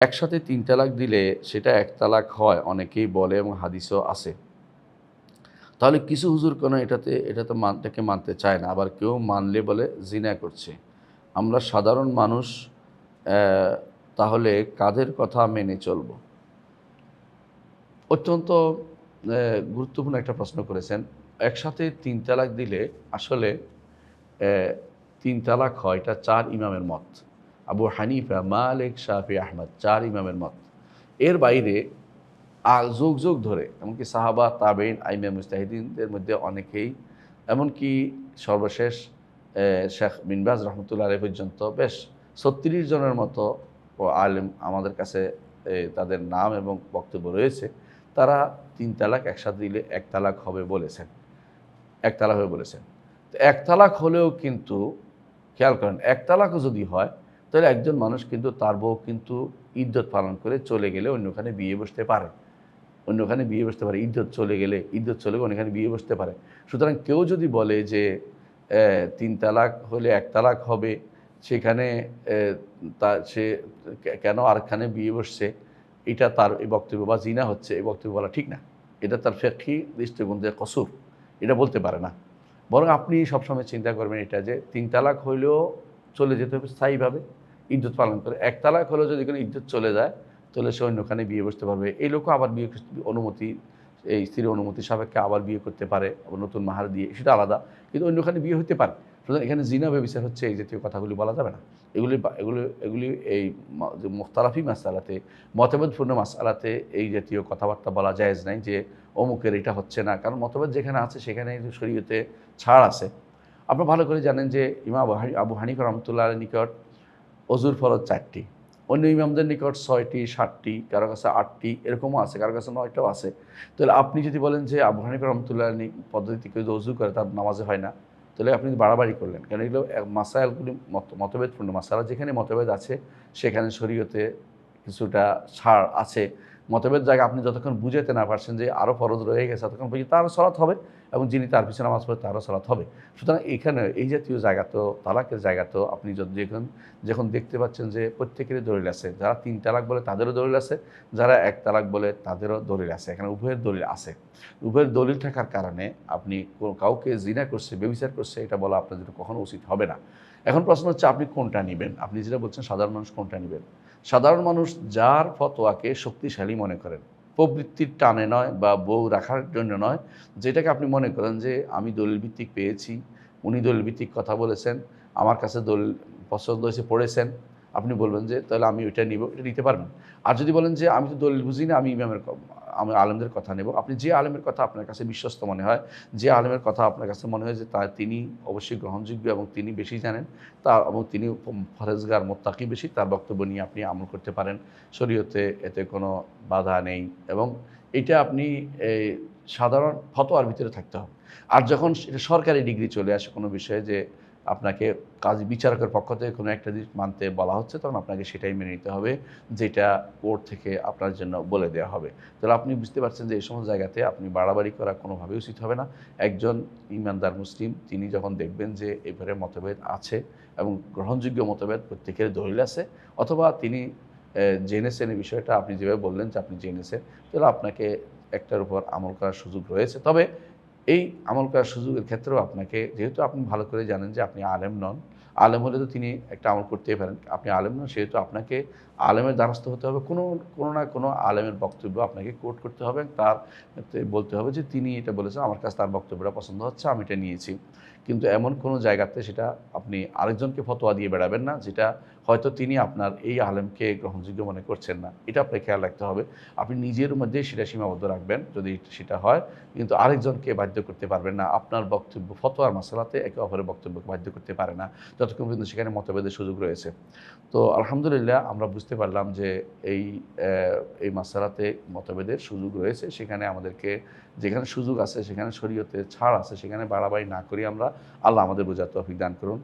একসাথে ৩ তালাক দিলে সেটা ১ তালাক হয় অনেকেই বলে এবং হাদিসেও আছে। তাহলে কিছু হুজুর কেন এটাতে এটাকে মানতে চায় না। আবার কেউ মানলে বলে জিনা করছে। আমরা সাধারণ মানুষ অ্যা তাহলে কাদের কথা মেনে চলব? অত্যন্ত গুরুত্বপূর্ণ একটা প্রশ্ন করেছেন। একসাথে ৩ তালাক দিলে আসলে অ্যা ৩ তালাক হয় এটা ৪ ইমামের মত। আবু হানিফা, মালিক, শাফি, আহমদ ৪ ইমামের মত। এর বাইরে যুগ, যুগ ধরে এমনকি সাহাবা, তাবেঈন, আইম্মা মুজতাহিদিনদের মধ্যে অনেকেই এমনকি সর্বশেষ শেখ বিন বাজ রহমতুল্লাহ আলাইহি পর্যন্ত বেশ ৩৬ জনের মতো আলেম আমাদের কাছে তাদের নাম এবং বক্তব্য রয়েছে। তারা ৩ তালাক একসাথে দিলে ১ তালাক হবে বলেছেন। ১ তালাক হবে বলেছেন। তো ১ তালাক হলেও কিন্তু খেয়াল করেন ১ তালাকও যদি হয় তাহলে একজন মানুষ কিন্তু তার বউ কিন্তু ইদ্যত পালন করে চলে গেলে অন্যখানে বিয়ে বসতে পারে। অন্যখানে বিয়ে বসতে পারে। ইদ্যত চলে গেলে অন্যখানে বিয়ে বসতে পারে। সুতরাং কেউ যদি বলে যে ৩ তালাক হলে ১ তালাক হবে, সেখানে সে কেন আরেকখানে বিয়ে বসছে, এটা তার এই বক্তব্য বা জিনা হচ্ছে এই বক্তব্য বলা ঠিক না। এটা তার ফিকহি দৃষ্টিকোণ থেকে কসুর। এটা বলতে পারে না। বরং আপনি সবসময় চিন্তা করবেন এটা যে ৩ তালাক হইলেও চলে যেতে হবে স্থায়ীভাবে, ইদ্যত পালন করে। ১ তালাক হলেও যদি কোনো ইদ্যত চলে যায় তাহলে সে অন্যখানে বিয়ে বসতে পারবে। এই লোকও আবার বিয়ে অনুমতি এই স্ত্রীর অনুমতি সাপেক্ষে আবার বিয়ে করতে পারে, আবার নতুন মাহার দিয়ে, সেটা আলাদা। কিন্তু অন্যখানে বিয়ে হতে পারে। সুতরাং এখানে জিনা ব্যভিচার হচ্ছে এই জাতীয় কথাগুলি বলা যাবে না। এগুলি এই যে মুখতালাফি মাসআলাতে, মতভেদপূর্ণ মাসআলাতে এই জাতীয় কথাবার্তা বলা জায়েজ নাই যে অমুকের এটা হচ্ছে না। কারণ মতভেদ যেখানে আছে সেখানে শরীয়তে ছাড় আছে। আপনারা ভালো করে জানেন যে ইমাম আবু হানিফা রহমতুল্লাহ আলাইহির নিকট অজুর ফরজ ৪টি। অন্য ইমামদের নিকট ৬টি, ৭টি, কারো কাছে ৮টি এরকমও আছে, কারো কাছে ৯টাও আছে। তাহলে আপনি যদি বলেন যে আবু হানিফা রহমতুল্লাহ পদ্ধতিতে কেউ যদি অজু করে তার নামাজে হয় না, তাহলে আপনি বাড়াবাড়ি করলেন। কারণ এগুলো মাসাইলগুলি মতভেদপূর্ণ মাসালা। যেখানে মতভেদ আছে সেখানে শরীয়তে কিছুটা ছাড় আছে। মতভেদ জায়গা আপনি যতক্ষণ বুঝাতে না পারছেন যে আরও ফরজ রয়ে গেছে ততক্ষণ পর্যন্ত তারও সালাত হবে এবং যিনি তার পিছনে নামাজ পড়ে তারও সালাত হবে। সুতরাং এখানে এই জাতীয় জায়গা তো তালাকের জায়গা তো আপনি যখন দেখতে পাচ্ছেন যে প্রত্যেকেরই দলিল আছে। যারা ৩ তালাক বলে তাদেরও দলিল আছে, যারা ১ তালাক বলে তাদেরও দলিল আছে। এখানে উভয়ের দলিল আছে। উভয়ের দলিল থাকার কারণে আপনি কাউকে জিনা করছে, ব্যভিচার করছে এটা বলা আপনার জন্য কখনো উচিত হবে না। এখন প্রশ্ন হচ্ছে আপনি কোনটা নিবেন? আপনি যেটা বলছেন সাধারণ মানুষ কোনটা নিবেন? সাধারণ মানুষ যার ফতোয়াকে শক্তিশালী মনে করেন, প্রবৃত্তির টানে নয় বা বউ রাখার জন্য নয়, যেটাকে আপনি মনে করেন যে আমি দলিল ভিত্তিক পেয়েছি, উনি দলিল ভিত্তিক কথা বলেছেন, আমার কাছে দলিল পছন্দ হয়েছে পড়েছেন, আপনি বলবেন যে তাহলে আমি ওইটা নিব, এটা নিতে পারবেন। আর যদি বলেন যে আমি তো দলিল বুঝি না, আমি আলেমদের কথা নেব, আপনি যে আলেমের কথা আপনার কাছে বিশ্বস্ত মনে হয়, যে আলেমের কথা আপনার কাছে মনে হয় যে তিনি অবশ্যই গ্রহণযোগ্য এবং তিনি বেশি জানেন, এবং তিনি পরহেজগার মোত্তাকি বেশি, তার বক্তব্য নিয়ে আপনি আমল করতে পারেন। শরীয়তে এতে কোনো বাধা নেই এবং এটা আপনি এই সাধারণ ফতোয়ার ভিতরে থাকতে হবে। আর যখন এটা সরকারি ডিগ্রি চলে আসে কোনো বিষয়ে যে আপনাকে বিচারকের পক্ষ থেকে কোনো একটা জিনিস মানতে বলা হচ্ছে, তখন আপনাকে সেটাই মেনে নিতে হবে যেটা কোর্ট থেকে আপনার জন্য বলে দেওয়া হবে। তাহলে আপনি বুঝতে পারছেন যে এই সমস্ত জায়গাতে আপনি বাড়াবাড়ি করা কোনোভাবেই উচিত হবে না। একজন ইমানদার মুসলিম তিনি যখন দেখবেন যে এবারে মতভেদ আছে এবং গ্রহণযোগ্য মতভেদ প্রত্যেকের দলিল আছে, অথবা তিনি জেনেছেন এই বিষয়টা, আপনি যেভাবে বললেন যে আপনি জেনেছেন, তাহলে আপনাকে একটার উপর আমল করার সুযোগ রয়েছে। তবে এই আমল করার সুযোগের ক্ষেত্রেও আপনাকে, যেহেতু আপনি ভালো করে জানেন যে আপনি আলেম নন, আলেম হলে তো তিনি একটা আমল করতেই পারেন। আপনি আলেম নন, সেহেতু আপনাকে আলেমের দ্বারস্থ হতে হবে। কোনো না কোনো আলেমের বক্তব্য আপনাকে কোট করতে হবে। তার বলতে হবে যে তিনি এটা বলেছেন, আমার কাছে তার বক্তব্যটা পছন্দ হচ্ছে, আমি এটা নিয়েছি। কিন্তু এমন কোনো জায়গাতে সেটা আপনি আরেকজনকে ফতোয়া দিয়ে বেড়াবেন না, যেটা হয়তো তিনি আপনার এই আলেমকে গ্রহণযোগ্য মনে করছেন না। এটা আপনাকে খেয়াল রাখতে হবে। আপনি নিজের মধ্যেই সেটা সীমাবদ্ধ রাখবেন যদি সেটা হয়, কিন্তু আরেকজনকে বাধ্য করতে পারবেন না। আপনার বক্তব্য ফতোয়ার মাসালাতে একে অপরের বক্তব্যকে বাধ্য করতে পারে না, যতক্ষণ পর্যন্ত সেখানে মতভেদের সুযোগ রয়েছে। তো আলহামদুলিল্লাহ আমরা বুঝতে পারলাম যে এই মাসালাতে মতভেদের সুযোগ রয়েছে। সেখানে আমাদেরকে যেখানে সুযোগ আছে, সেখানে শরীয়তে ছাড় আছে, সেখানে বাড়াবাড়ি না করি আমরা। আল্লাহ আমাদের বোঝার তৌফিক দান করুন।